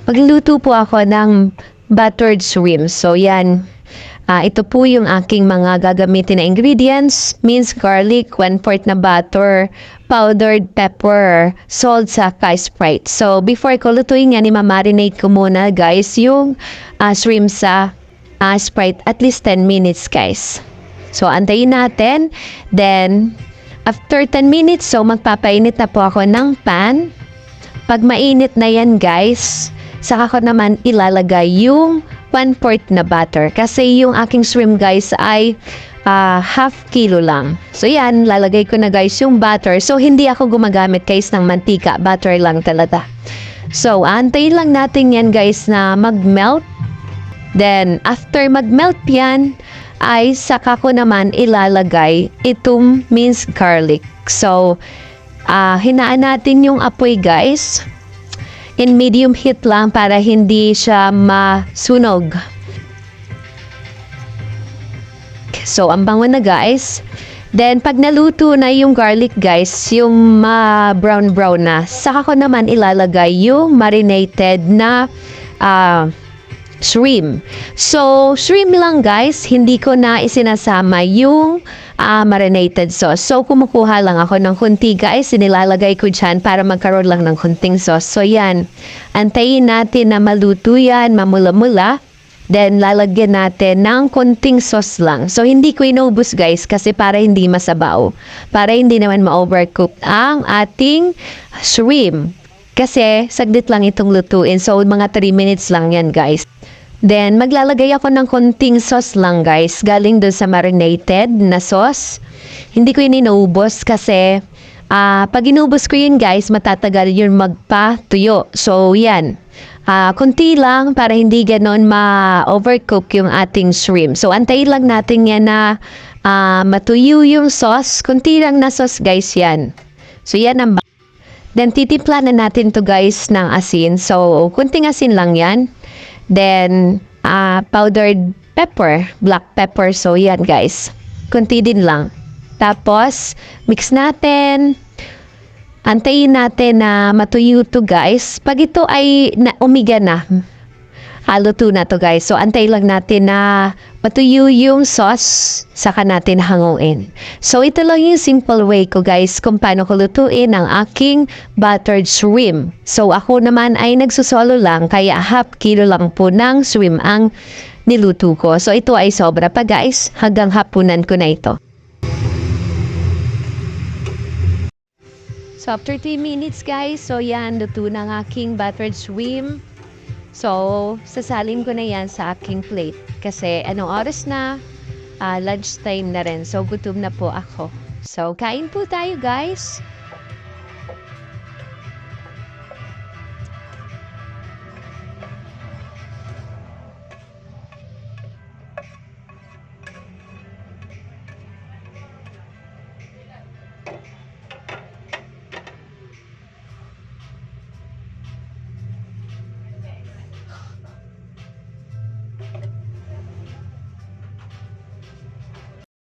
Magluluto po ako ng buttered shrimp. So, yan. Ito po yung aking mga gagamitin na ingredients. Minced garlic, 1/4 na butter, powdered pepper, salt, saka Sprite. So, before ko lutuin yan, imamarinate ko muna, guys, yung shrimp sa Sprite at least 10 minutes, guys. So, antayin natin. Then, after 10 minutes, so magpapainit na po ako ng pan. Pag mainit na yan, guys, saka ko naman ilalagay yung 1/4 na butter. Kasi yung aking shrimp, guys, ay half kilo lang. So yan, lalagay ko na, guys, yung butter. So hindi ako gumagamit, guys, ng mantika. Butter lang talaga. So antayin lang natin yan, guys, na mag-melt. Then after mag-melt yan, ay saka ko naman ilalagay itong minced garlic. So hinaan natin yung apoy, guys, in medium heat lang para hindi siya masunog. So, ang bango na, guys. Then, pag naluto na yung garlic, guys, yung brown-brown na, saka ko naman ilalagay yung marinated na shrimp. So, shrimp lang, guys. Hindi ko na isinasama yung marinated sauce. So, kumukuha lang ako ng kunti, guys. Inilalagay ko dyan para magkaroon lang ng kunting sauce. So, yan. Antayin natin na maluto yan, mamula-mula. Then, lalagyan natin ng kunting sauce lang. So, hindi ko inubos, guys, kasi para hindi masabaw. Para hindi naman ma-overcook ang ating shrimp. Kasi, saglit lang itong lutuin. So, mga 3 minutes lang yan, guys. Then, maglalagay ako ng konting sauce lang, guys. Galing doon sa marinated na sauce. Hindi ko yun inubos kasi pag inubos ko yun, guys, matatagal yun magpatuyo. So, yan. Kunti lang para hindi ganon ma-overcook yung ating shrimp. So, antayin lang natin yan na matuyo yung sauce. Kunti lang na sauce, guys, yan. So, yan ang then, titimpla na natin to, guys, ng asin. So, kunting asin lang yan. Then, powdered pepper, black pepper. So, yan, guys. Kunti din lang. Tapos, mix natin. Antayin natin na matuyo to, guys. Pag ito ay umiga na, haluto na to, guys. So, antayin lang natin na matuyo yung sauce, saka natin hanguin. So, ito lang yung simple way ko, guys, kung paano ko lutuin ang aking buttered shrimp. So, ako naman ay nagsusolo lang, kaya half kilo lang po ng shrimp ang niluto ko. So, ito ay sobra pa, guys. Hanggang hapunan ko na ito. So, after 3 minutes, guys, so yan, luto na ang aking buttered shrimp. So, sasalin ko na yan sa aking plate. Kasi, anong oras na? Lunch time na rin. So, gutom na po ako. So, kain po tayo, guys.